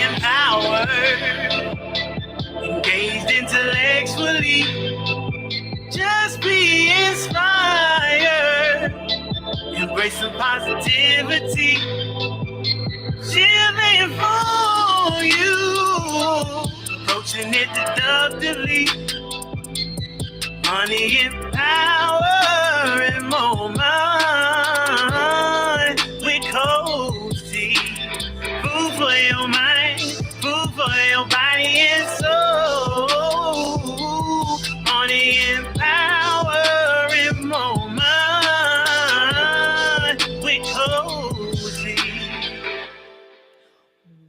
empowered, engaged intellectually. Just be inspired. Embrace some positivity. Chilling for you. Approaching it deductively. Money and power and more mind with Coach T. Food for your mind, food for your body and soul. Money and power and more mind with Coach T.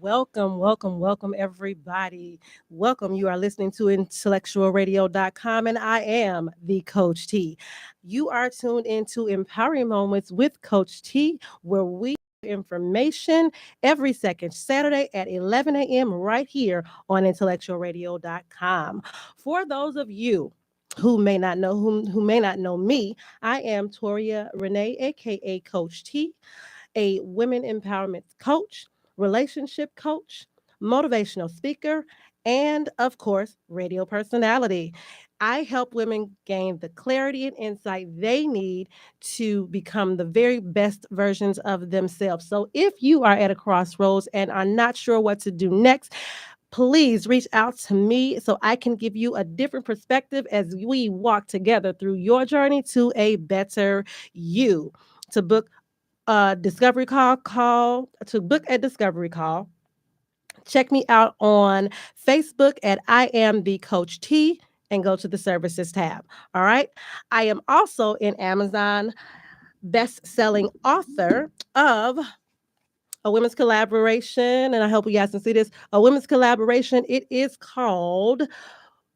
Welcome, everybody. Welcome. You are listening to IntellectualRadio.com, and I am the Coach T. You are tuned into Empowering Moments with Coach T, where we information every second Saturday at 11 a.m. right here on IntellectualRadio.com. For those of you who may not know who may not know me, I am Toria Renee, aka Coach T, a women empowerment coach, relationship coach, motivational speaker, and of course, radio personality. I help women gain the clarity and insight they need to become the very best versions of themselves. So if you are at a crossroads and are not sure what to do next, please reach out to me so I can give you a different perspective as we walk together through your journey to a better you. To book discovery call to book a discovery call. Check me out on Facebook at I am the Coach T and go to the services tab. All right. I am also in Amazon best-selling author of a women's collaboration, and I hope you guys can see this. A women's collaboration. It is called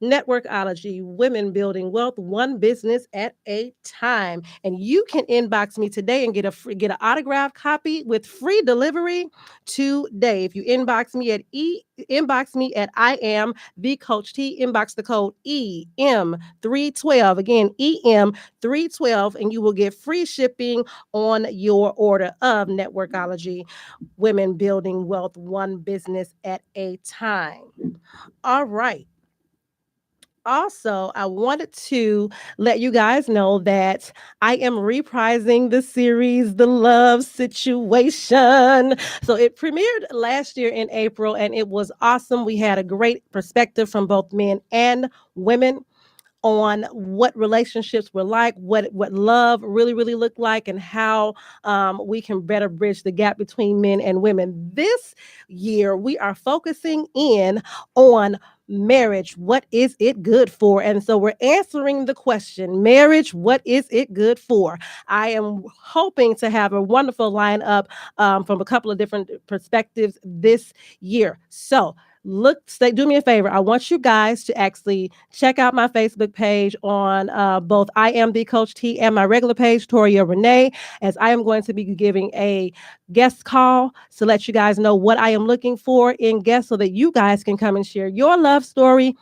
Networkology, Women Building Wealth, One Business at a Time. And you can inbox me today and get an autographed copy with free delivery today. If you inbox me at I am the Coach T, inbox the code EM312. Again, EM312, and you will get free shipping on your order of Networkology, Women Building Wealth, One Business at a Time. All right. Also, I wanted to let you guys know that I am reprising the series, The Love Situation. So it premiered last year in April, and it was awesome. We had a great perspective from both men and women on what relationships were like, what love really looked like, and how we can better bridge the gap between men and women. This year, we are focusing in on marriage. What is it good for? And so we're answering the question, marriage, what is it good for? I am hoping to have a wonderful lineup from a couple of different perspectives this year. So do me a favor. I want you guys to actually check out my Facebook page on both I Am the Coach T and my regular page, Toria Renee, as I am going to be giving a guest call to let you guys know what I am looking for in guests so that you guys can come and share your love story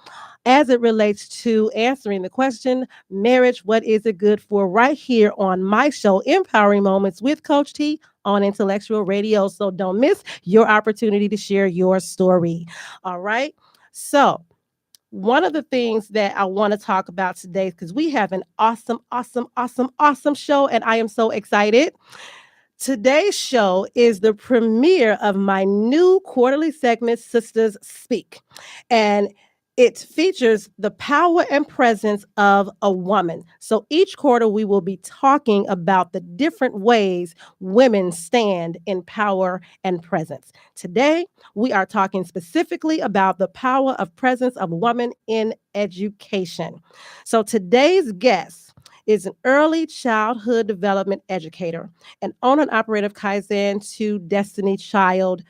as it relates to answering the question, marriage, what is it good for, right here on my show, Empowering Moments with Coach T on Intellectual Radio. So don't miss your opportunity to share your story. All right. So one of the things that I want to talk about today, because we have an awesome show, and I am so excited. Today's show is the premiere of my new quarterly segment, Sistahs Speak. And it features the power and presence of a woman. So each quarter, we will be talking about the different ways women stand in power and presence. Today, we are talking specifically about the power of presence of women in education. So today's guest is an early childhood development educator, an owner and operator of Kaizen to Destiny Child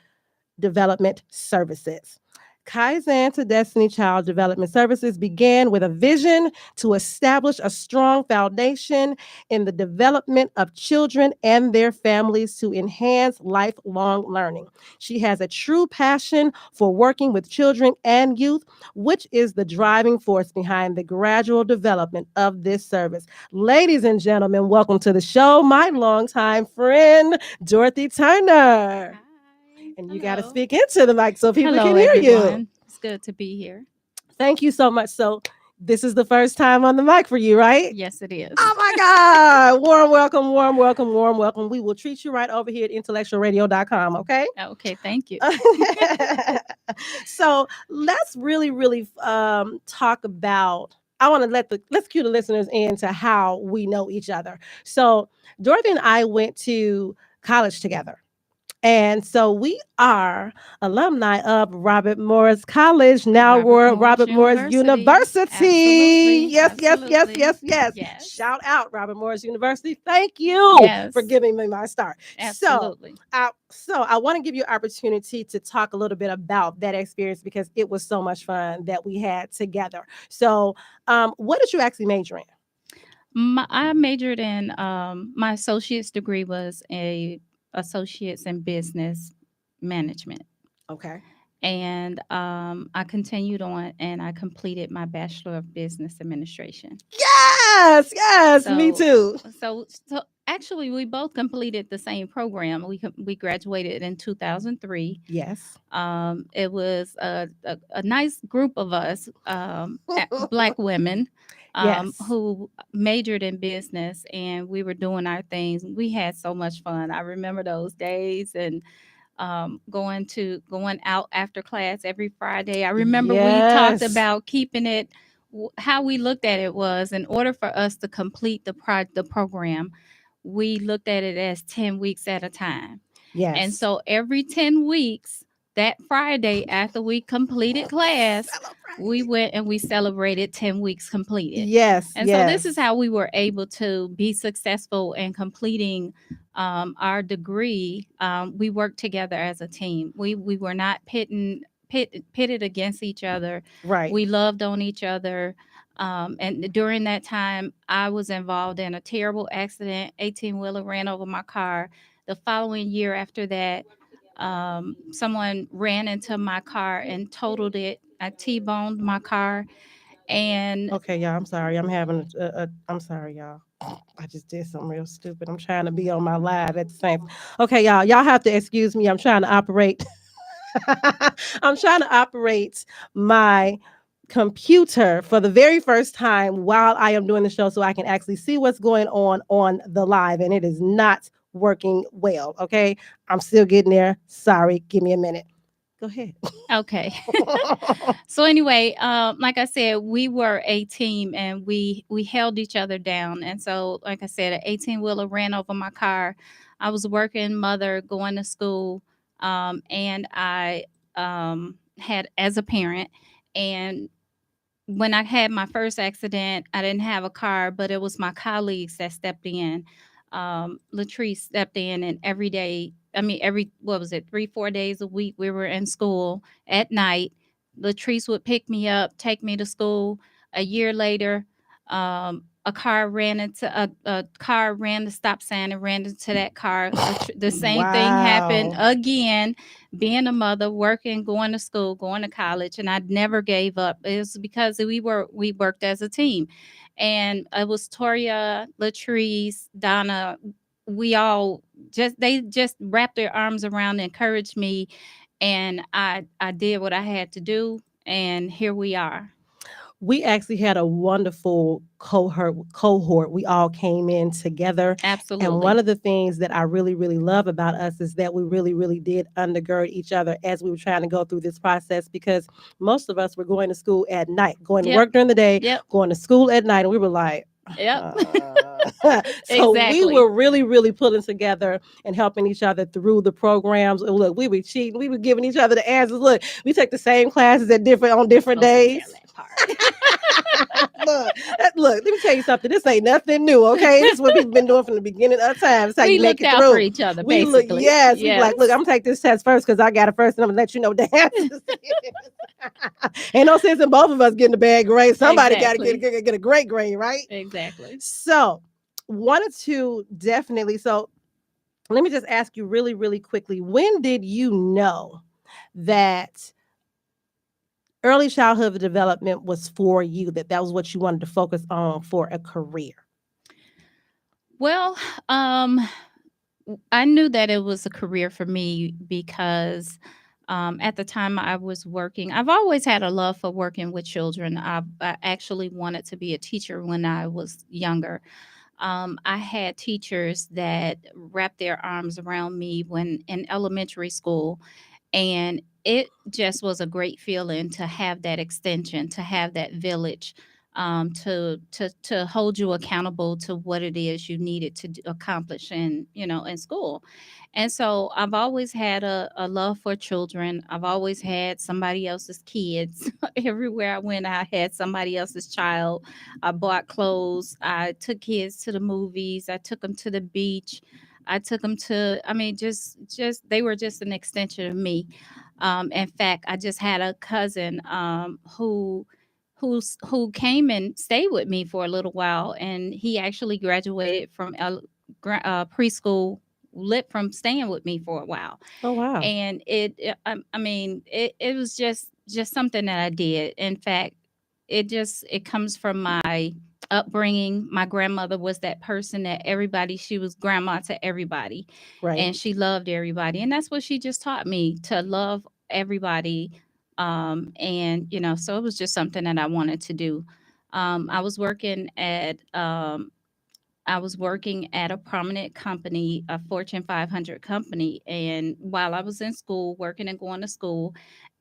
Development Services. Kaizen to Destiny Child Development Services began with a vision to establish a strong foundation in the development of children and their families to enhance lifelong learning. She has a true passion for working with children and youth, which is the driving force behind the gradual development of this service. Ladies and gentlemen, welcome to the show, my longtime friend, Dorothy Turner. And you got to Hello. speak into the mic so people can Hello, hear you. everyone. It's good to be here. Thank you so much. So, this is the first time on the mic for you, right? Yes, it is. Oh my God. Warm welcome, warm welcome, warm welcome. We will treat you right over here at intellectualradio.com, okay? Okay, thank you. So let's really talk about. I want to let's cue the listeners into how we know each other. So Dorothy and I went to college together. And so we are alumni of Robert Morris College, now Robert Morris Robert Morris University. University. Absolutely. Yes. Yes. Shout out Robert Morris University. Thank you for Yes. giving me my start. Absolutely. So I want to give you an opportunity to talk a little bit about that experience because it was so much fun that we had together. So, what did you actually major in? I majored in my associate's degree was a associate's in business management. Okay. And I continued on and I completed my Bachelor of Business Administration. Yes, me So, too. so actually, we both completed the same program. We graduated in 2003. Yes. It was a nice group of us, Black women, Yes. who majored in business, and we were doing our things. We had so much fun. I remember those days and going out after class every Friday. I remember we talked Yes. about keeping it. How we looked at it was, in order for us to complete the program, we looked at it as 10 weeks at a time. And Yes. so every 10 weeks, that Friday after we completed class, we Celebrate. went and we celebrated 10 weeks completed. Yes, And so this is yes. how we were able to be successful in completing our degree. We worked together as a team. We were not pitted against each other. Right. We loved on each other. And during that time, I was involved in a terrible accident. 18-wheeler ran over my car. The following year after that, someone ran into my car and totaled it. I T-boned my car. And Okay, y'all. I'm sorry. I'm having I'm sorry, y'all. I just did something real stupid. I'm trying to be on my live at the same. Okay, y'all. Y'all have to excuse me. I'm trying to operate. I'm trying to operate my computer for the very first time while I am doing the show so I can actually see what's going on the live, and it is not working well. Okay, I'm still getting there. Sorry. Give me a minute. Go ahead. okay. So anyway, like I said, we were a team and we held each other down. And so, like I said, an 18-wheeler ran over my car. I was a working mother, going to school, and I had as a parent. And when I had my first accident, I didn't have a car, but it was my colleagues that stepped in. Latrice stepped in, and every day, I mean, what was it, 3, 4 days a week, we were in school at night. Latrice would pick me up, take me to school. A year later, a car ran the stop sign and ran into that car. The same thing happened Wow. again. Being a mother, working, going to school, going to college, and I never gave up. It was because we worked as a team, and it was Toria, Latrice, Donna. We all they just wrapped their arms around, and encouraged me, and I did what I had to do, and here we are. We actually had a wonderful cohort. We all came in together. And one Absolutely. of the things that I really love about us is that we really did undergird each other as we were trying to go through this process because most of us were going to school at night, going to Yep. work during the day, Yep. going to school at night. And we were like, Yep. so we Exactly. were really pulling together and helping each other through the programs. And look, we were cheating. We were giving each other the answers. Look, we take the same classes at different Supposed to tell days. that part. Look, let me tell you something. This ain't nothing new, okay? This is what we've been doing from the beginning of time. That's how We you make looked it out for through. each other, We look, basically. yes, we be Yes. like, look, I'm gonna take this test first because I got it first, and I'm gonna let you know the answers. Ain't no sense in both of us getting a bad grade. Somebody got to Exactly. get a great grade, right? Exactly. So, wanted to definitely. So, let me just ask you really quickly. When did you know that early childhood development was for you, that was what you wanted to focus on for a career? Well, um, I knew that it was a career for me because at the time I was working, I've always had a love for working with children. I actually wanted to be a teacher when I was younger. I had teachers that wrapped their arms around me when in elementary school, and it just was a great feeling to have that extension, to have that village, to hold you accountable to what it is you needed to accomplish in in school. And so I've always had a love for children. I've always had somebody else's kids. Everywhere I went, I had somebody else's child. I bought clothes. I took kids to the movies. I took them to the beach. I took them to, I mean, just they were just an extension of me. In fact, I just had a cousin who came and stayed with me for a little while, and he actually graduated from preschool lit from staying with me for a while. Oh wow. And I mean, it was just something that I did. In fact, it comes from my upbringing. My grandmother was that person that everybody, she was grandma to everybody, Right. and she loved everybody, and that's what she just taught me, to love everybody. And so it was just something that I wanted to do. I was working at a prominent company, a Fortune 500 company. And while I was in school, working and going to school,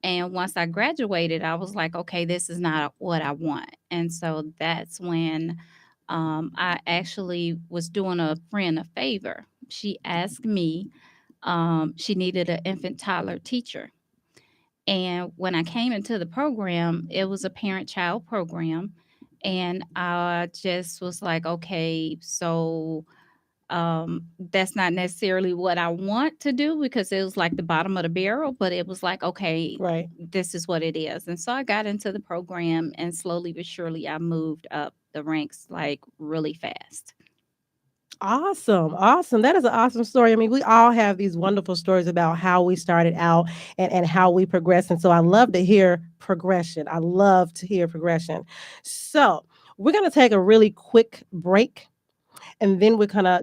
and once I graduated, I was like, okay, this is not what I want. And so that's when I actually was doing a friend a favor. She asked me, she needed an infant toddler teacher. And when I came into the program, it was a parent child program. And I just was like, okay, so that's not necessarily what I want to do, because it was like the bottom of the barrel, but it was like, okay, Right. this is what it is. And so I got into the program, and slowly but surely I moved up the ranks like really fast. Awesome. Awesome. That is an awesome story. I mean, we all have these wonderful stories about how we started out and how we progress. And so I love to hear progression. I love to hear progression. So we're gonna take a really quick break, and then we're gonna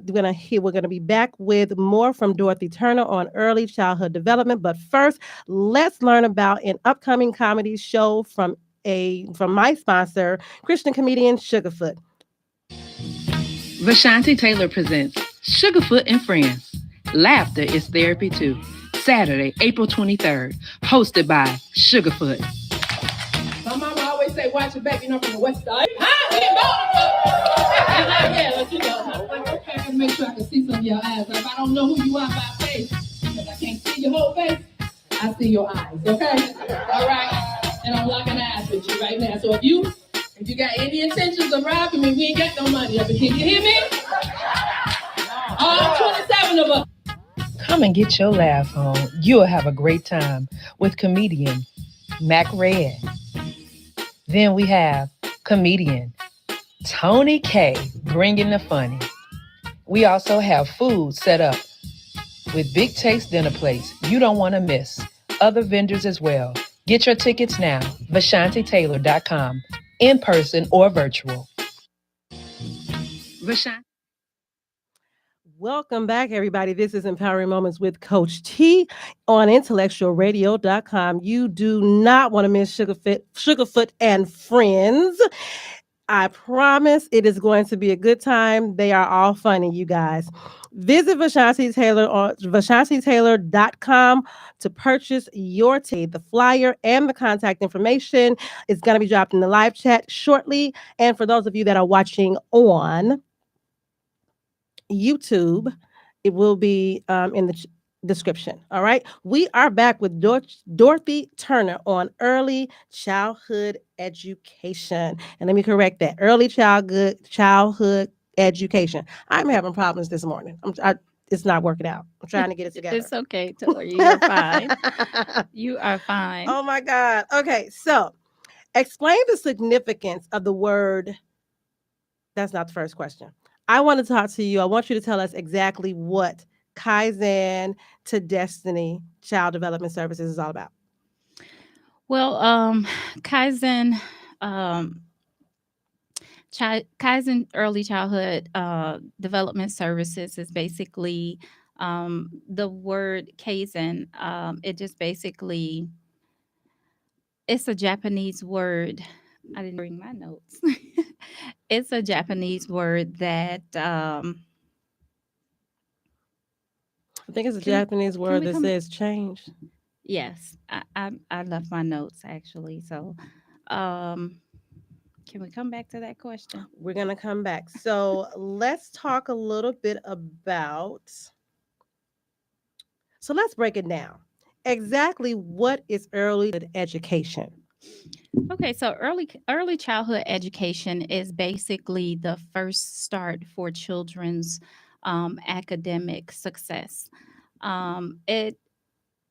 be back with more from Dorothy Turner on early childhood development. But first, let's learn about an upcoming comedy show from my sponsor, Christian comedian Sugarfoot. Vashanti Taylor presents Sugarfoot and Friends. Laughter is therapy too. Saturday, April 23rd, hosted by Sugarfoot. My mama always say, watch your back, from the west side. Yeah, let you know. I was like, okay, I can make sure I can see some of your eyes. If I don't know who you are by face, because I can't see your whole face, I see your eyes, okay? All right? And I'm locking eyes with you right now. So if you got any intentions of robbing me, we ain't got no money up. Can you hear me? All 27 of us. Come and get your laugh on. You'll have a great time with comedian Mac Red. Then we have comedian Tony K bringing the funny. We also have food set up with Big Taste Dinner Place you don't want to miss. Other vendors as well. Get your tickets now, VashantiTaylor.com, in person or virtual. Vashanti. Welcome back, everybody. This is Empowering Moments with Coach T on IntellectualRadio.com. You do not want to miss Sugarfoot and Friends. I promise it is going to be a good time. They are all funny, you guys. Visit Vashanti Taylor on VashantiTaylor.com to purchase your ticket. The flyer and the contact information is going to be dropped in the live chat shortly. And for those of you that are watching on YouTube, it will be in the description. All right. We are back with Dorothy Turner on early childhood education. And let me correct that, early childhood education. I'm having problems this morning. It's not working out. I'm trying to get it together. It's okay, Tori. You're fine. You are fine. Oh my God. Okay. So explain the significance of the word. That's not the first question. I want to talk to you. I want you to tell us exactly what Kaizen to Destiny Child Development Services is all about. Well, Kaizen, um, Kaizen Early Childhood Development Services is basically The word Kaizen, it just basically, it's a Japanese word. I didn't bring my notes. It's a Japanese word that I think it's a can Japanese can word we that come? says change. Yes, I left my notes actually. So, um, can we come back to that question? We're going to come back. So let's talk a little bit about, so let's break it down. Exactly what is early education? Okay, so early childhood education is basically the first start for children's academic success. It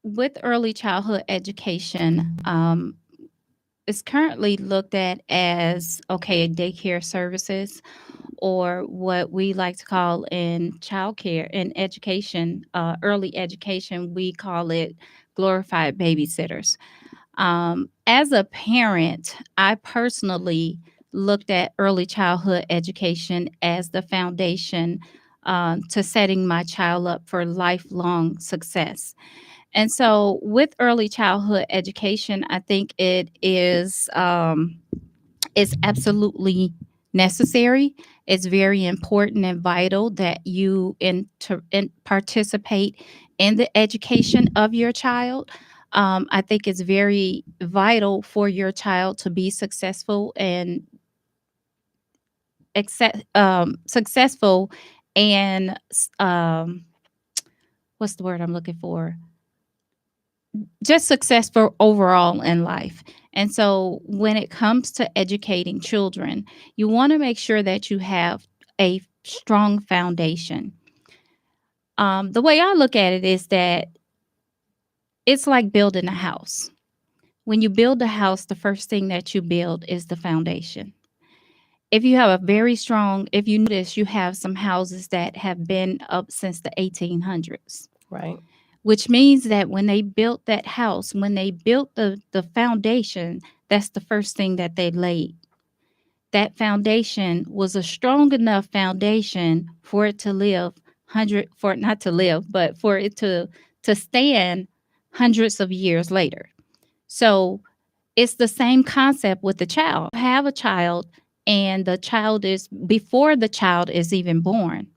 With early childhood education, is currently looked at as okay daycare services, or what we like to call in childcare in education, early education, we call it glorified babysitters. As a parent, I personally looked at early childhood education as the foundation to setting my child up for lifelong success. And so, with early childhood education, I think it's absolutely necessary. It's very important and vital that you participate in the education of your child. I think it's very vital for your child to be successful and successful and what's the word I'm looking for? Just successful overall in life. And so when it comes to educating children, you want to make sure that you have a strong foundation. The way I look at it is that it's like building a house. When you build a house, the first thing that you build is the foundation. If you have a very strong, if you notice, you have some houses that have been up since the 1800s, Right. which means that when they built that house, when they built the foundation, that's the first thing that they laid. That foundation was a strong enough foundation for it to live for it not to live, but for it to stand hundreds of years later. So it's the same concept with the child. Have a child, and the child is before the child is even born,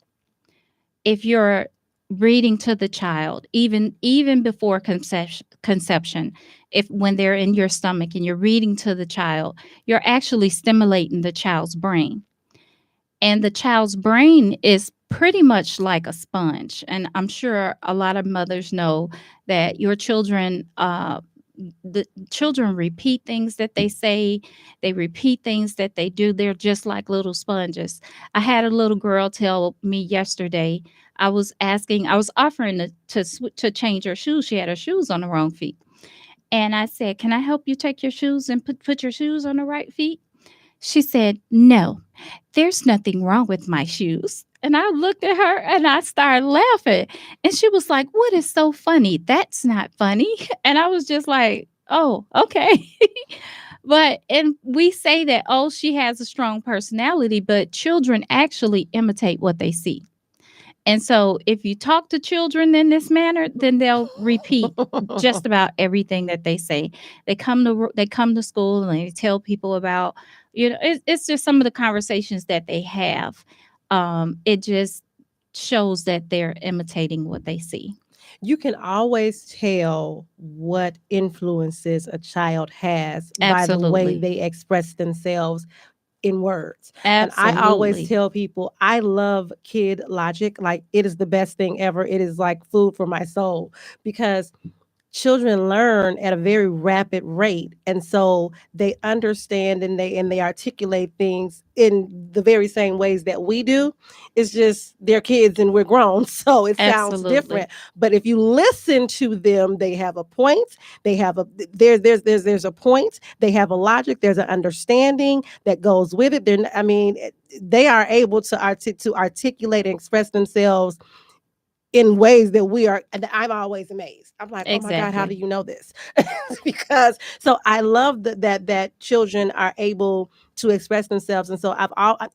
if you're reading to the child even before conception, if when they're in your stomach and you're reading to the child, you're actually stimulating the child's brain. And the child's brain is pretty much like a sponge, and I'm sure a lot of mothers know that your children the children repeat things that they say, they repeat things that they do. They're just like little sponges. I had a little girl tell me yesterday, I was offering to change her shoes. She had her shoes on the wrong feet. And I said, "Can I help you take your shoes and put your shoes on the right feet?" She said, "No, there's nothing wrong with my shoes." And I looked at her and I started laughing. And she was like, "What is so funny? That's not funny." And I was just like, "Oh, okay." And we say that, oh, she has a strong personality, but children actually imitate what they see. And so if you talk to children in this manner, then they'll repeat just about everything that they say. They come to school and they tell people about, it's just some of the conversations that they have. It just shows that they're imitating what they see. You can always tell what influences a child has by the way Absolutely. they express themselves in words. And I always Absolutely. tell people I love kid logic. Like, it is the best thing ever. It is like food for my soul, because children learn at a very rapid rate, and so they understand and they articulate things in the very same ways that we do. It's just they're kids and we're grown, so it sounds Absolutely. different. But if you listen to them, they have a point. They have a there's a point. They have a logic. There's an understanding that goes with it. They are able to articulate and express themselves in ways that we are, and I'm always amazed. I'm like, oh my God, how do Exactly. you know this? Because so I love that children are able to express themselves. And so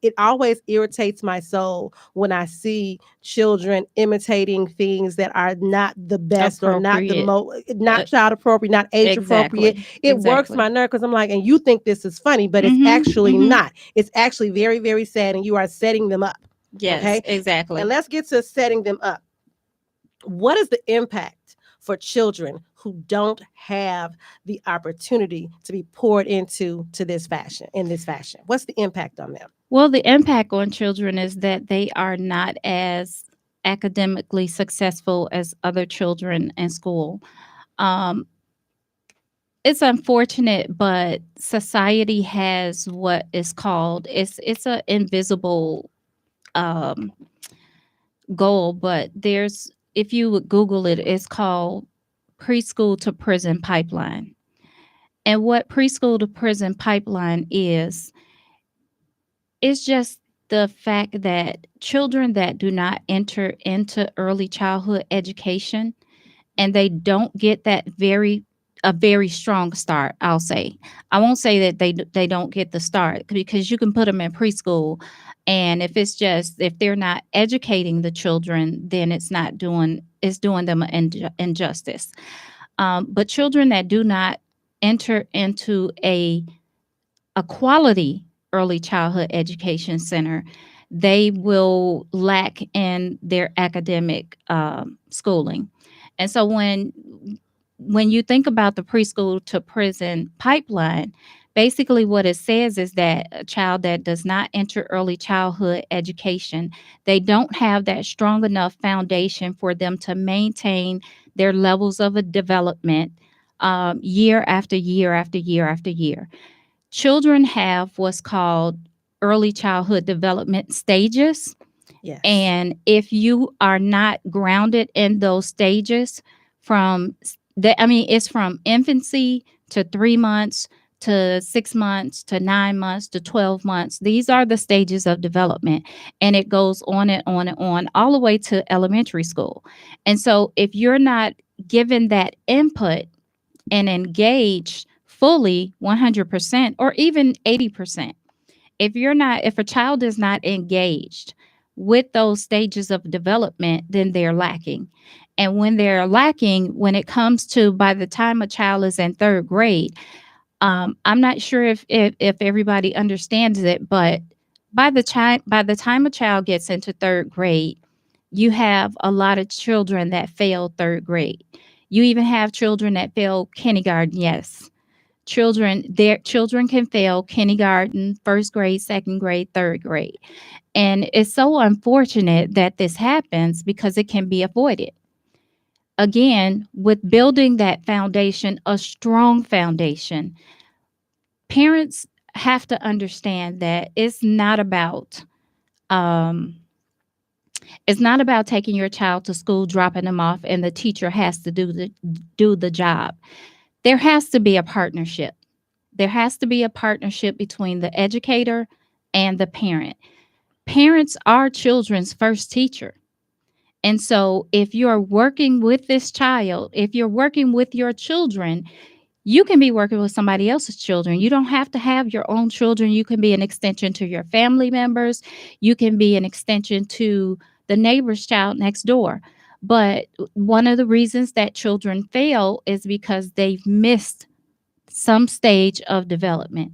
it always irritates my soul when I see children imitating things that are not the best or not the Appropriate. not Uh, child appropriate, not age appropriate. exactly. It works Exactly. my nerve because I'm like, and you think this is funny, but it's Mhm. actually Mhm. not. It's actually very, very sad, and you are setting them up. Yes, Okay. And exactly. let's get to setting them up. What is the impact for children who don't have the opportunity to be poured into to this fashion in this fashion? What's the impact on them? Well, the impact on children is that they are not as academically successful as other children in school. Um, it's unfortunate, but society has what is called it's an invisible um, goal, but there's if you would Google it, it's called preschool to prison pipeline. And what preschool to prison pipeline is, it's just the fact that children that do not enter into early childhood education and they don't get that a very strong start, I'll say. I won't say that they don't get the start, because you can put them in preschool, and if they're not educating the children, then it's doing them an injustice. But children that do not enter into a quality early childhood education center, they will lack in their academic schooling. And so when you think about the preschool to prison pipeline, basically what it says is that a child that does not enter early childhood education, they don't have that strong enough foundation for them to maintain their levels of a development year after year after year after year. Children have what's called early childhood development stages. Yes. And if you are not grounded in those stages, it's from infancy to 3 months to 6 months to 9 months to 12 months. These are the stages of development. And it goes on and on and on, all the way to elementary school. And so if you're not given that input and engaged fully 100% or even 80%, if a child is not engaged with those stages of development, then they're lacking. And when they're lacking, when it comes to by the time a child is in third grade, I'm not sure if everybody understands it, but by the time a child gets into third grade, you have a lot of children that fail third grade. You even have children that fail kindergarten. Yes, their children can fail kindergarten, first grade, second grade, third grade. And it's so unfortunate that this happens because it can be avoided. Again, with building that foundation, a strong foundation, parents have to understand that um it's not about taking your child to school, dropping them off, and the teacher has to do the job. There has to be a partnership. There has to be a partnership between the educator and the parent. Parents are children's first teacher. And so if you're working with this child, if you're working with your children, you can be working with somebody else's children. You don't have to have your own children. You can be an extension to your family members. You can be an extension to the neighbor's child next door. But one of the reasons that children fail is because they've missed some stage of development.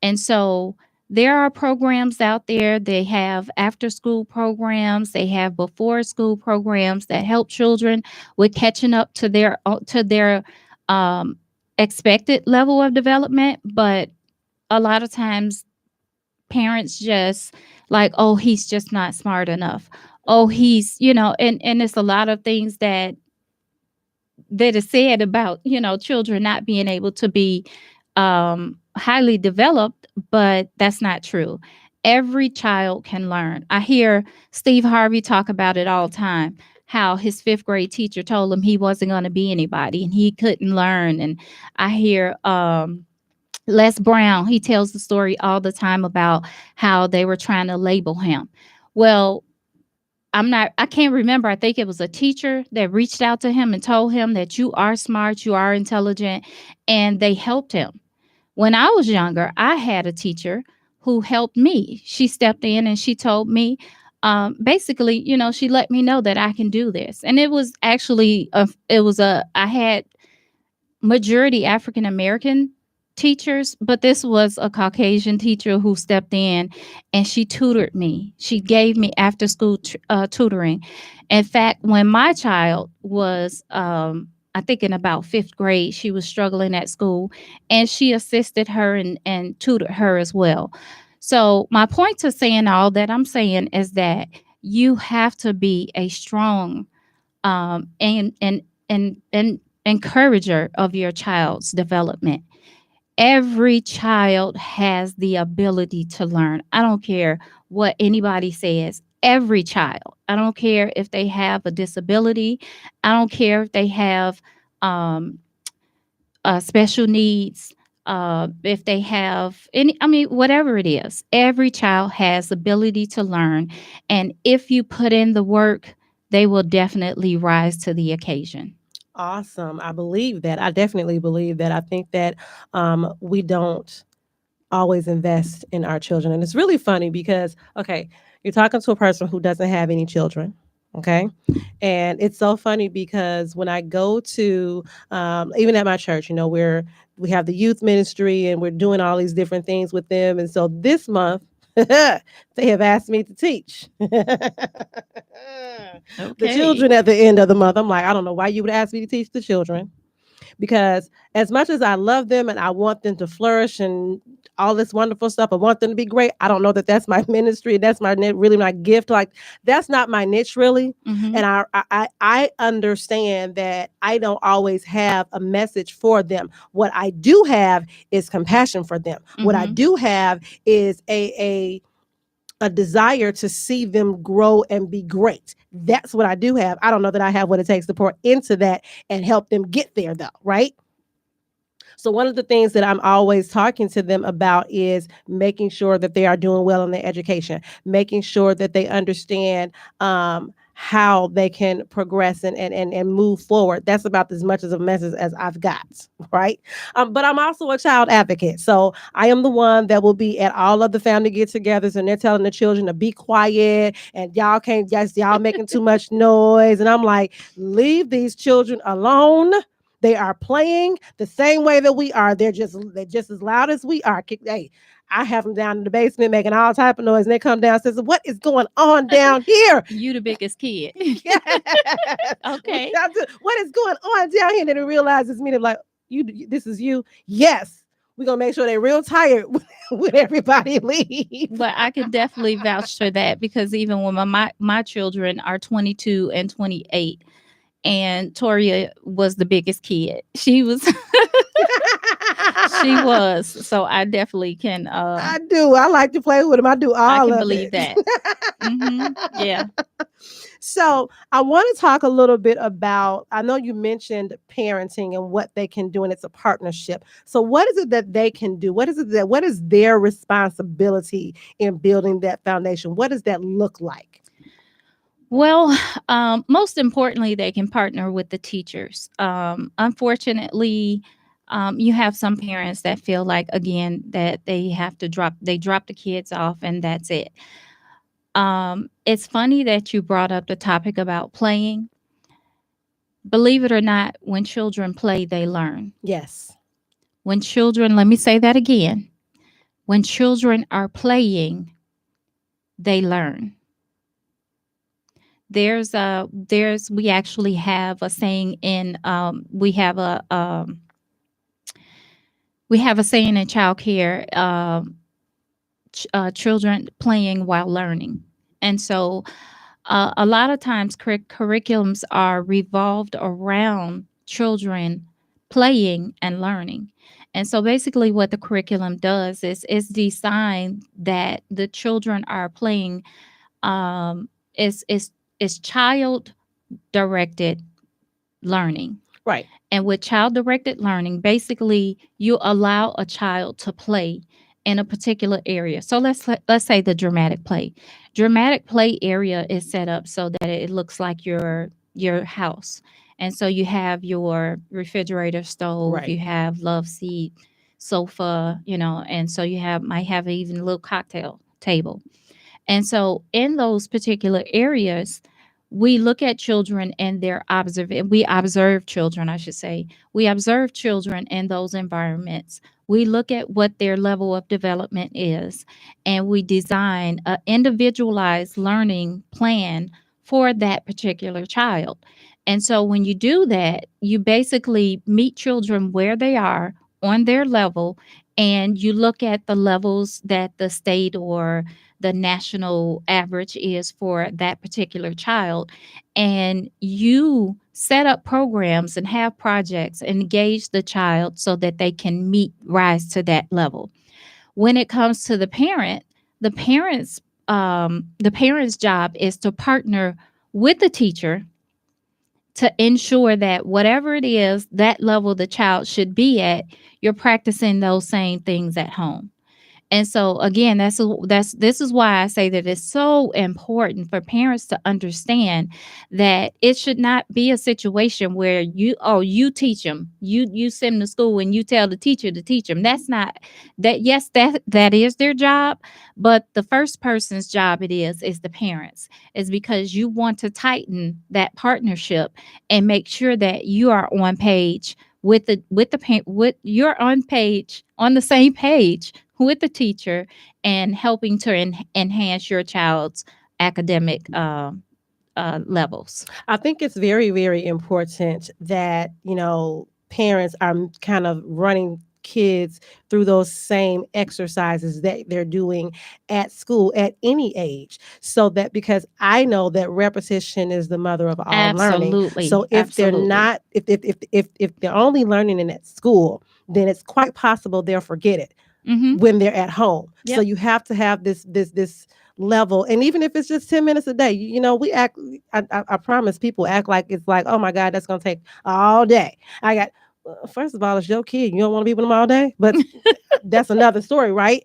And so there are programs out there. They have after school programs, they have before school programs that help children with catching up to their um, expected level of development. But a lot of times parents just like, oh, he's just not smart enough. Oh, and it's a lot of things that is said about children not being able to be highly developed, but that's not true. Every child can learn. I hear Steve Harvey talk about it all the time, how his fifth grade teacher told him he wasn't going to be anybody and he couldn't learn. And I hear Les Brown, he tells the story all the time about how they were trying to label him. Well, I can't remember. I think it was a teacher that reached out to him and told him that you are smart, you are intelligent, and they helped him. When I was younger, I had a teacher who helped me. She stepped in and she told me, basically, she let me know that I can do this. And it was actually, I had majority African American teachers, but this was a Caucasian teacher who stepped in and she tutored me. She gave me after school tutoring. In fact, when my child was, I think in about fifth grade, she was struggling at school and she assisted her and tutored her as well. So, my point to saying all that I'm saying is that you have to be a strong and encourager of your child's development. Every child has the ability to learn. I don't care what anybody says. Every child. I don't care if they have a disability. I don't care if they have um, special needs. If they have any, I mean, whatever it is, every child has ability to learn. And if you put in the work, they will definitely rise to the occasion. Awesome. I believe that. I definitely believe that. I think that we don't always invest in our children. And it's really funny because, okay, you're talking to a person who doesn't have any children. Okay. And it's so funny because when I go to, even at my church, we have the youth ministry and we're doing all these different things with them. And so this month, they have asked me to teach the Okay. children at the end of the month. I'm like, I don't know why you would ask me to teach the children, because as much as I love them and I want them to flourish and all this wonderful stuff, I want them to be great. I don't know that that's my ministry. That's really my gift. Like, that's not my niche really. Hmm. And I understand that I don't always have a message for them. What I do have is compassion for them. What I Hmm. do have is a desire to see them grow and be great. That's what I do have. I don't know that I have what it takes to pour into that and help them get there, though, right? So one of the things that I'm always talking to them about is making sure that they are doing well in their education, making sure that they understand how they can progress and move forward. That's about as much as a message as I've got, right? But I'm also a child advocate. So I am the one that will be at all of the family get-togethers and they're telling the children to be quiet and y'all can't, yes, y'all making too much noise. And I'm like, leave these children alone. They are playing the same way that we are. They're just as loud as we are. Hey, I have them down in the basement making all type of noise, and they come down and says, "What is going on down here?" You the biggest kid. Yes. Okay. What is going on down here? And then they realize it's me. They're like, this is you. Yes. We're gonna make sure they're real tired when everybody leaves. But I can definitely vouch for that because even when my children are 22 and 28, and Toria was the biggest kid. She was she was. So I definitely can I do. I like to play with them. I do I all can of believe it. that. Yeah. So I want to talk a little bit about, I know you mentioned parenting and what they can do, and it's a partnership. So what is it that they can do? What is their responsibility in building that foundation? What does that look like? Well, most importantly, they can partner with the teachers. Unfortunately, you have some parents that feel like again that they drop the kids off and that's it. It's funny that you brought up the topic about playing. Believe it or not, when children play, they learn. Yes. When children, let me say that again. When children are playing, they learn. We actually have a saying in we have a saying in childcare, children playing while learning. And so a lot of times curriculums are revolved around children playing and learning. And so basically what the curriculum does is design that the children are playing, is child directed learning. Right. And with child directed learning, basically you allow a child to play in a particular area. So let's say the dramatic play. Dramatic play area is set up so that it looks like your house. And so you have your refrigerator, stove, Right. you have love seat, sofa, and so you might have even a little cocktail table. And so in those particular areas, we look at children and we observe children, I should say. We observe children in those environments. We look at what their level of development is, and we design an individualized learning plan for that particular child. And so when you do that, you basically meet children where they are on their level, and you look at the levels that the state or the national average is for that particular child. And you set up programs and have projects, engage the child so that they can rise to that level. When it comes to the parent, the parents, the parent's job is to partner with the teacher to ensure that whatever it is, that level the child should be at, you're practicing those same things at home. And so again, this is why I say that it's so important for parents to understand that it should not be a situation where you teach them, you send them to school and you tell the teacher to teach them. That's not that. Yes, that is their job, but the first person's job is the parents. Is because you want to tighten that partnership and make sure that you are on page with you're on the same page with the teacher and helping to enhance your child's academic levels. I think it's very, very important that, parents are kind of running kids through those same exercises that they're doing at school at any age, so that, because I know that repetition is the mother of all learning. Absolutely. So if they're Absolutely. not, if they're only learning it at school, then it's quite possible they'll forget it when they're at home. Yep. So you have to have this level, and even if it's just 10 minutes a day, we act, I promise people act like it's like, oh my God, that's gonna take all day. First of all, it's your kid, you don't want to be with them all day, but that's another story, right?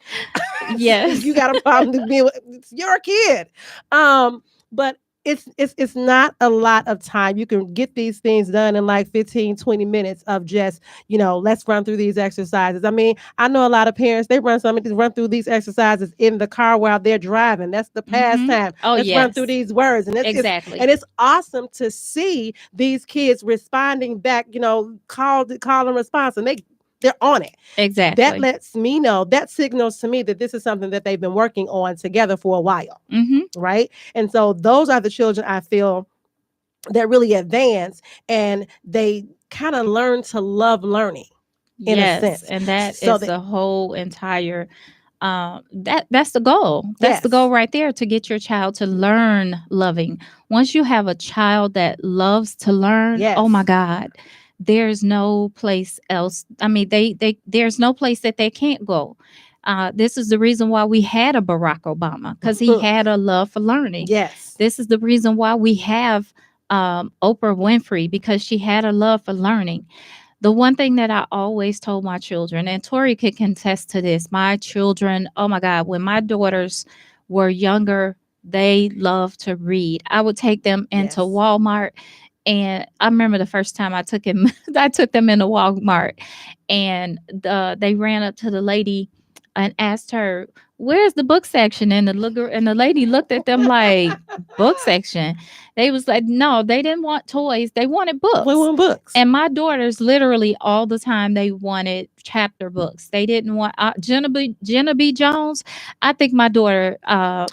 Yes. You got a problem to be with, it's your kid. But it's not a lot of time. You can get these things done in like 15-20 minutes of just, let's run through these exercises. I mean, I know a lot of parents, they run through these exercises in the car while they're driving. That's the pastime. Oh, let's run through these words. And exactly. And it's awesome to see these kids responding back, call and response, and they're on it. Exactly. That lets me know, that signals to me that this is something that they've been working on together for a while. Right. And so those are the children I feel that really advance, and they kind of learn to love learning in a sense. And that is the whole entire that's the goal. That's the goal right there, to get your child to learn loving. Once you have a child that loves to learn, oh my God, there's no place else. I mean, there's no place that they can't go. This is the reason why we had a Barack Obama, because he had a love for learning. Yes. This is the reason why we have Oprah Winfrey, because she had a love for learning. The one thing that I always told my children, and Tori could contest to this, my children, oh my God, when my daughters were younger, they loved to read. I would take them into Walmart. And I remember the first time I took them into Walmart, and they ran up to the lady and asked her, "Where's the book section?" And the lady looked at them like, "Book section?" They was like, no, they didn't want toys. They wanted books. We want books. And my daughters, literally all the time, they wanted chapter books. They didn't want Jenna B. Jones. I think my daughters had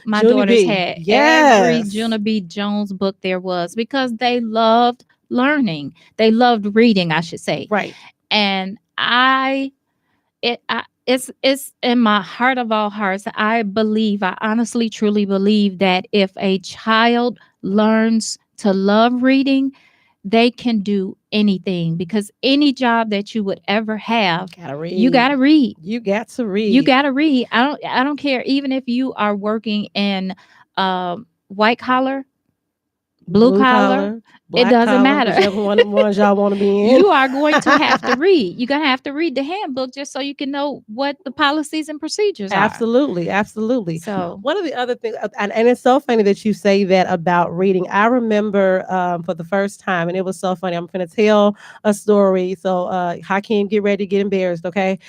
every Jenna B. Jones book there was, because they loved learning. They loved reading, I should say. Right. And it's in my heart of all hearts. I honestly, truly believe that if a child learns to love reading, they can do anything, because any job that you would ever have, you got to read. You got to read. You got to read. I don't care. Even if you are working in white collar, blue collar. It black doesn't collar, matter. whichever one of the ones y'all want to be in. You are going to have to read. You're going to have to read the handbook just so you can know what the policies and procedures are. Absolutely, absolutely. So, One of the other things, and it's so funny that you say that about reading. I remember for the first time, and it was so funny. I'm going to tell a story. So, Hakeem, get ready to get embarrassed, okay?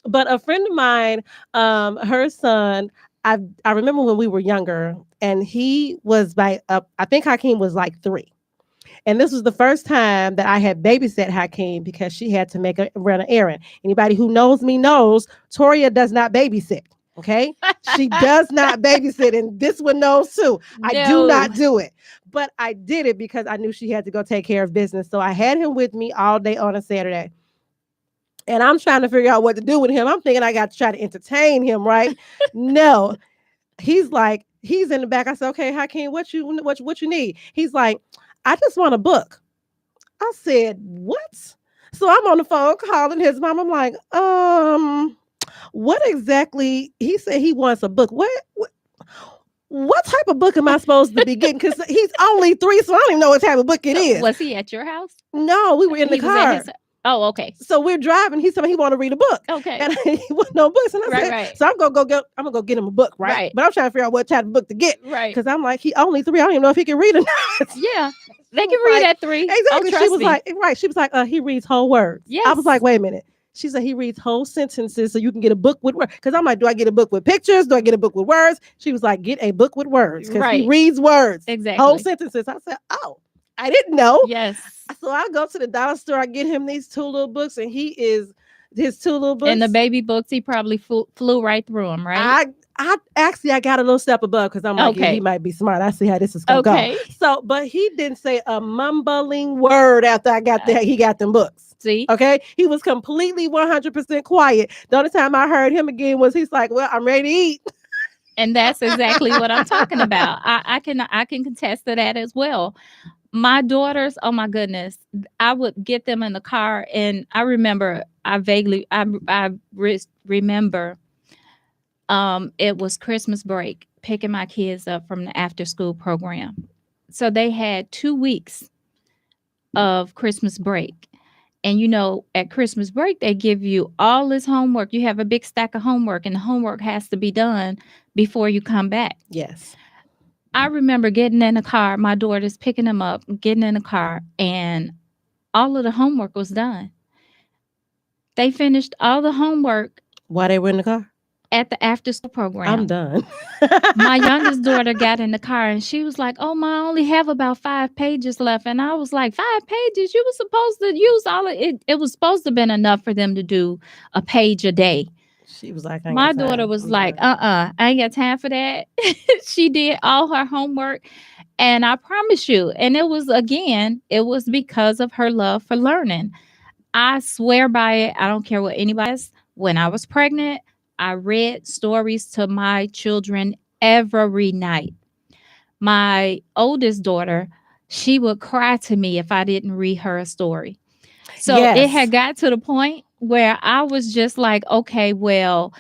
But a friend of mine, her son, I remember when we were younger, and he was like, I think Hakeem was like 3. And this was the first time that I had babysat Hakeem because she had to run an errand. Anybody who knows me knows Toria does not babysit. Okay, she does not babysit, and this one knows too. I do not do it, but I did it because I knew she had to go take care of business. So I had him with me all day on a Saturday. And I'm trying to figure out what to do with him. I'm thinking I got to try to entertain him, right? No, he's in the back. I said, "Okay, Hakeem, what you need?" He's like, "I just want a book." I said, "What?" So I'm on the phone calling his mom. I'm like, what exactly? He said he wants a book. What type of book am I supposed to be getting? Because he's only 3, so I don't even know what type of book it is. was he at your house? No, we were in the car. Oh, okay. So we're driving. He said he want to read a book. Okay. And he want no books. And I said, Right. so I'm gonna go get him a book, right? But I'm trying to figure out what type of book to get. Right. Because I'm like, he only 3. I don't even know if he can read or not. Yeah. They can read at 3. Exactly. Oh, She was like, right. She was like, he reads whole words. Yes. I was like, wait a minute. She said he reads whole sentences so you can get a book with words. Because I'm like, do I get a book with pictures? Do I get a book with words? She was like, get a book with words. Because he reads words. Exactly. Whole sentences. I said, oh, I didn't know. Yes. So I go to the dollar store. I get him these 2 little books, and his 2 little books. And the baby books, he probably flew right through them, right? I actually got a little step above because I'm like, yeah, he might be smart. I see how this is gonna go. So, but he didn't say a mumbling word after I got there. He got them books. See? Okay. He was completely 100% quiet. The only time I heard him again was he's like, well, I'm ready to eat. And that's exactly what I'm talking about. I can contest to that as well. My daughters, oh my goodness, I would get them in the car, and I remember, remember, it was Christmas break, picking my kids up from the after school program. So they had 2 weeks of Christmas break. And you know, at Christmas break, they give you all this homework. You have a big stack of homework, and the homework has to be done before you come back. Yes. I remember getting in the car, my daughter's picking them up, getting in the car, and all of the homework was done. They finished all the homework. While they were in the car? At the after school program. I'm done. My youngest daughter got in the car, and she was like, "Oh, Ma, I only have about 5 pages left." And I was like, 5 pages? You were supposed to use all of it. It was supposed to have been enough for them to do a page a day. She was like, my daughter was like, I ain't got time for that. She did all her homework. And I promise you, and it was because of her love for learning. I swear by it. I don't care what anybody says. When I was pregnant, I read stories to my children every night. My oldest daughter, she would cry to me if I didn't read her a story. So it had got to the point where I was just like, okay, well,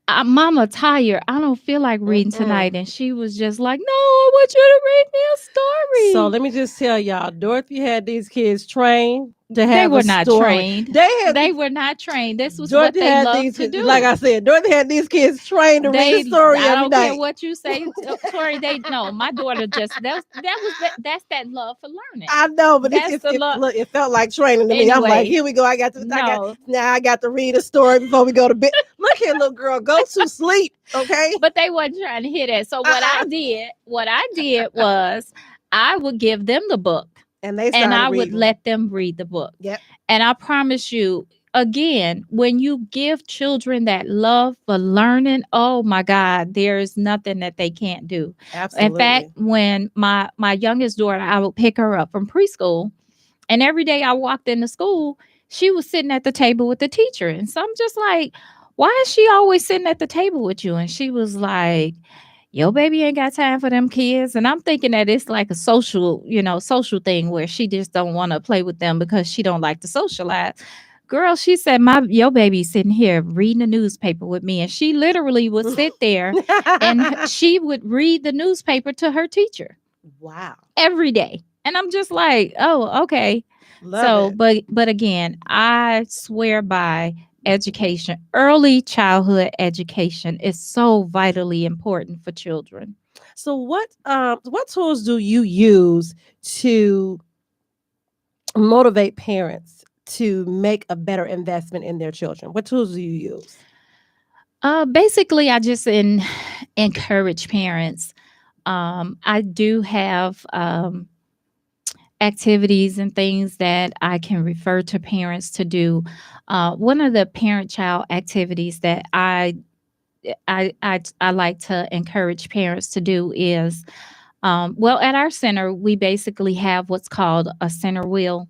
Mama tired. I don't feel like reading tonight. And she was just like, no, I want you to read me a story. So let me just tell y'all, Dorothy had these kids trained to have they were a not story. Trained. They were not trained. This was Dorothy what they loved to do. Like I said, Dorothy had these kids trained to read a story every night. I don't care what you say, Tori. My daughter just that's that love for learning. I know, but it felt like training to me. I'm like, here we go. I got to read a story before we go to bed. Look here, little girl, go to sleep, okay? But they wasn't trying to hear that. So what I did was I would give them the book. And I would let them read the book. Yep. And I promise you, again, when you give children that love for learning, oh my God, there's nothing that they can't do. Absolutely. In fact, when my youngest daughter, I would pick her up from preschool, and every day I walked into school, she was sitting at the table with the teacher. And so I'm just like, why is she always sitting at the table with you? And she was like, your baby ain't got time for them kids. And I'm thinking that it's like a social thing where she just don't want to play with them because she don't like to socialize. Girl, she said, your baby's sitting here reading the newspaper with me. And she literally would sit there and she would read the newspaper to her teacher Wow. every day. And I'm just like, oh, okay. Love it. But again, I swear by education. Early childhood education is so vitally important for children. So what tools do you use to motivate parents to make a better investment in their children? What tools do you use? Basically, I just encourage parents. I do have activities and things that I can refer to parents to do. One of the parent-child activities that I like to encourage parents to do is, well, at our center, we basically have what's called a center wheel,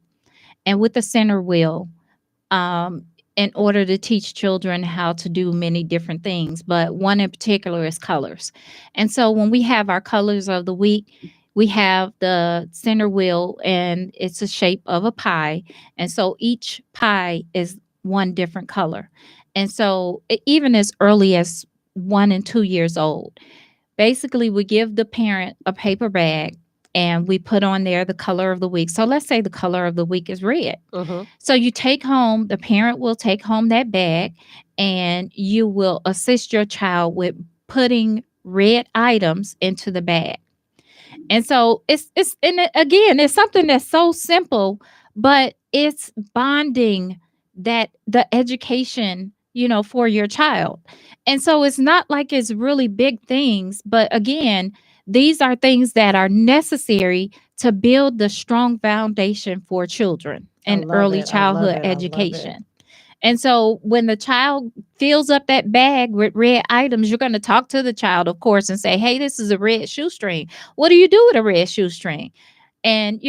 and with the center wheel, um, in order to teach children how to do many different things, but one in particular is colors. And so when we have our colors of the week, we have the center wheel and it's a shape of a pie. And so each pie is one different color. And so even as early as 1 and 2 years old, basically we give the parent a paper bag and we put on there the color of the week. So let's say the color of the week is red. So you take home, the parent will take home that bag and you will assist your child with putting red items into the bag. And so again, it's something that's so simple, but it's bonding that the education, for your child. And so it's not like it's really big things, but again, these are things that are necessary to build the strong foundation for children and early childhood education. And so when the child fills up that bag with red items, you're going to talk to the child, of course, and say, hey, this is a red shoestring. What do you do with a red shoestring? And,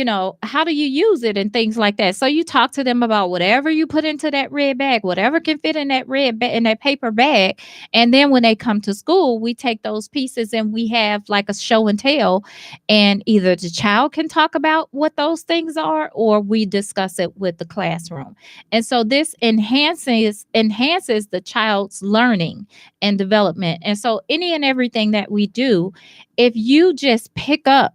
how do you use it and things like that. So you talk to them about whatever you put into that red bag, whatever can fit in that in that paper bag. And then when they come to school, we take those pieces and we have like a show and tell. And either the child can talk about what those things are or we discuss it with the classroom. And so this enhances the child's learning and development. And so any and everything that we do, if you just pick up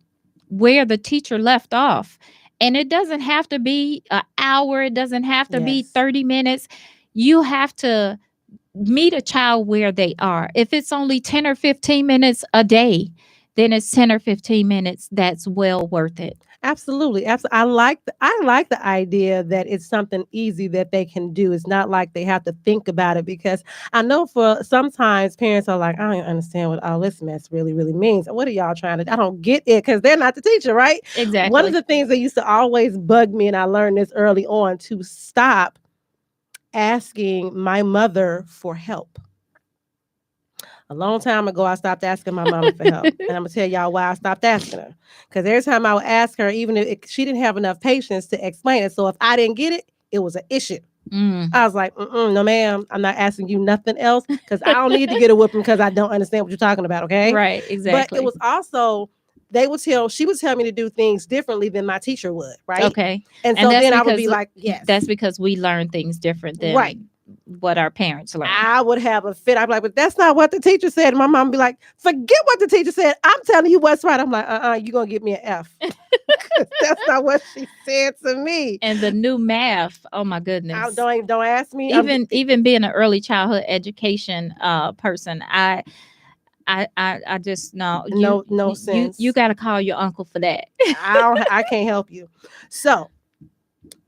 where the teacher left off, and it doesn't have to be an hour, it doesn't have to be 30 minutes. You have to meet a child where they are. If it's only 10 or 15 minutes a day, then it's 10 or 15 minutes that's well worth it. Absolutely. I like the idea that it's something easy that they can do. It's not like they have to think about it, because I know for sometimes parents are like, I don't understand what all this mess really, really means. What are y'all trying to, I don't get it, because they're not the teacher, right? Exactly. One of the things that used to always bug me, and I learned this early on, to stop asking my mother for help. A long time ago, I stopped asking my mama for help. And I'm going to tell y'all why I stopped asking her. Because every time I would ask her, even if she didn't have enough patience to explain it. So if I didn't get it, it was an issue. I was like, no, ma'am, I'm not asking you nothing else, because I don't need to get a whooping because I don't understand what you're talking about, okay? Right, exactly. But it was also, she would tell me to do things differently than my teacher would, right? Okay. And so then I would be like, yes. That's because we learn things different than what our parents learn. I would have a fit. I'd be like, but that's not what the teacher said. And my mom would be like, forget what the teacher said. I'm telling you what's right. I'm like, you're going to give me an F. That's not what she said to me. And the new math, oh my goodness. Don't ask me. Even being an early childhood education person, I just no sense. You got to call your uncle for that. I can't help you. So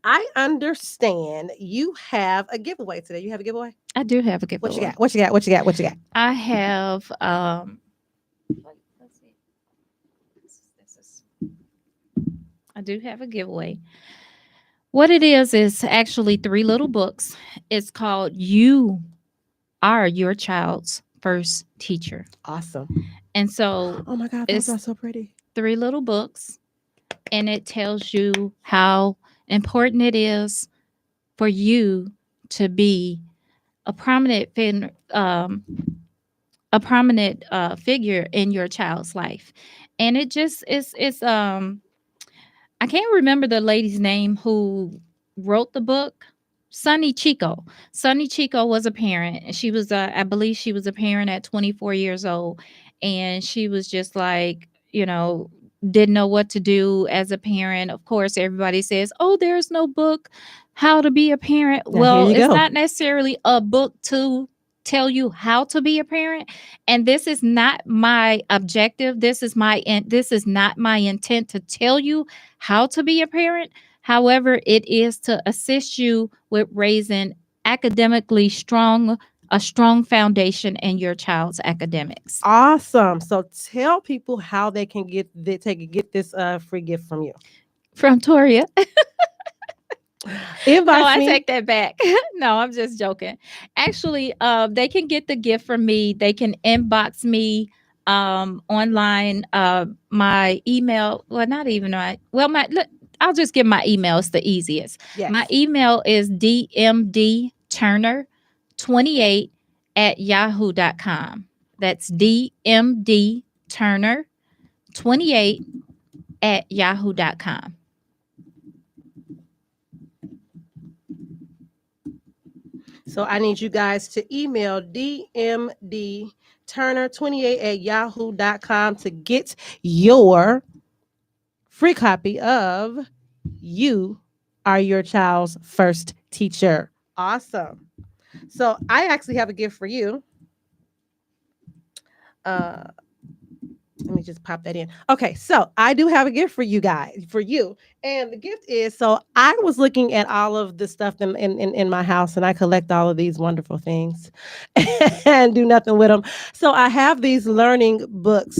I understand you have a giveaway today. You have a giveaway? I do have a giveaway. What you got? I have let's see. I do have a giveaway. What it is actually 3 little books. It's called You Are Your Child's First Teacher. Awesome. And so, oh my God, those are so pretty. 3 little books, and it tells you how important it is for you to be a prominent figure in your child's life. And it just is I can't remember the lady's name who wrote the book. Sunny Chico. Sunny Chico was a parent. And she was, I believe she was a parent at 24 years old. And she was just like, didn't know what to do as a parent. Of course, everybody says, oh, there's no book, How to Be a Parent. Now, Well, here you it's go. not necessarily a book to tell you how to be a parent. And this is not my objective. This is not my intent to tell you how to be a parent. However, it is to assist you with raising academically a strong foundation in your child's academics. Awesome. So tell people how they can get this free gift from you. From Toria. Inbox No, I me. take that back. No, I'm just joking. Actually, they can get the gift from me. They can inbox me online. My email, well, not even my, well, I'll just give my email. It's the easiest. Yes. My email is dmdturner28@yahoo.com. That's dmdturner28@yahoo.com. So I need you guys to email dmdturner28@yahoo.com to get your free copy of You Are Your Child's First Teacher. Awesome. So I actually have a gift for you. Let me just pop that in. Okay, so I do have a gift for you guys, for you. And the gift is, so I was looking at all of the stuff in my house, and I collect all of these wonderful things and do nothing with them. So I have these learning books,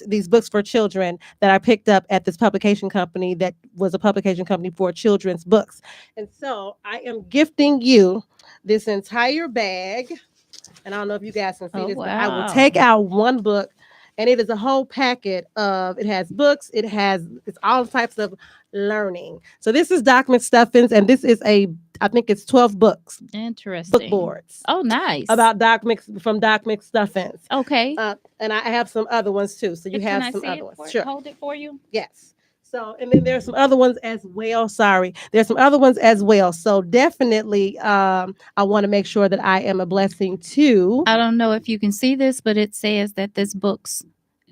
these books for children that I picked up at this publication company that was a publication company for children's books. And so I am gifting you this entire bag. And I don't know if you guys can see this, but I will take out one book. And it is a whole packet it has books, it's all types of learning. So this is Doc Mcstuffins, and this is I think it's 12 books. Interesting. Book boards. Oh, nice. About from Doc Mcstuffins. Okay. And I have some other ones too. So you Can have I some see other it ones. for, Sure. hold it for you? Yes. So, and then there's some other ones as well. Sorry. There's some other ones as well. So definitely, I want to make sure that I am a blessing to. I don't know if you can see this, but it says that this book's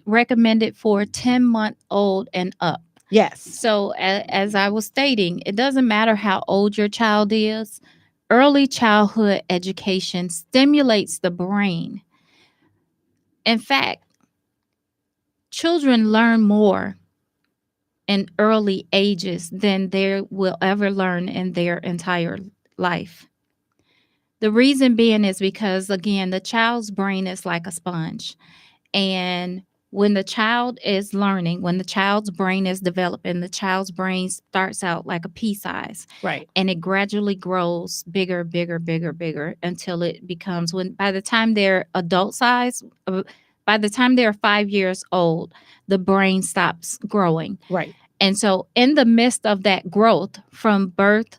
recommended for 10-month-old and up. Yes. So as I was stating, it doesn't matter how old your child is. Early childhood education stimulates the brain. In fact, children learn more in early ages than they will ever learn in their entire life. The reason being is because, again, the child's brain is like a sponge. And when the child is learning, when the child's brain is developing, the child's brain starts out like a pea size. Right. And it gradually grows bigger, bigger, bigger, bigger until it becomes, by the time they're adult size, by the time they're 5 years old, the brain stops growing. Right. And so in the midst of that growth from birth,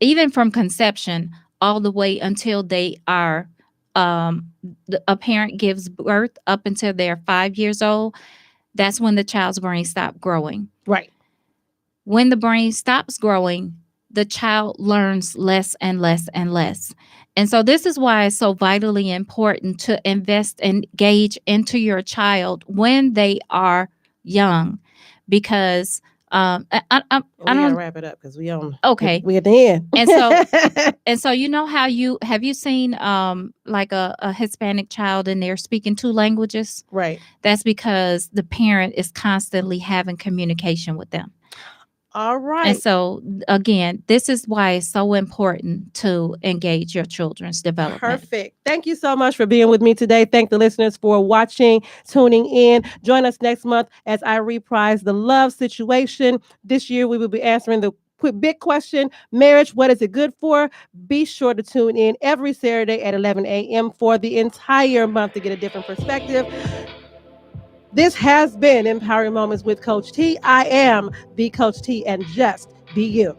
even from conception, all the way until they are a parent gives birth up until they're 5 years old, that's when the child's brain stops growing. Right. When the brain stops growing, the child learns less and less and less. And so this is why it's so vitally important to invest and engage into your child when they are young, because I don't wrap it up because we on. Okay. We at the end. And so you know how have you seen like a Hispanic child and they're speaking 2 languages? Right. That's because the parent is constantly having communication with them. All right. And so again, this is why it's so important to engage your children's development. Perfect. Thank you so much for being with me today. Thank the listeners for watching, tuning in. Join us next month as I reprise the love situation. This year we will be answering the big question, marriage, what is it good for? Be sure to tune in every Saturday at 11 a.m. for the entire month to get a different perspective. This has been Empowering Moments with Coach T. I am the Coach T, and just be you.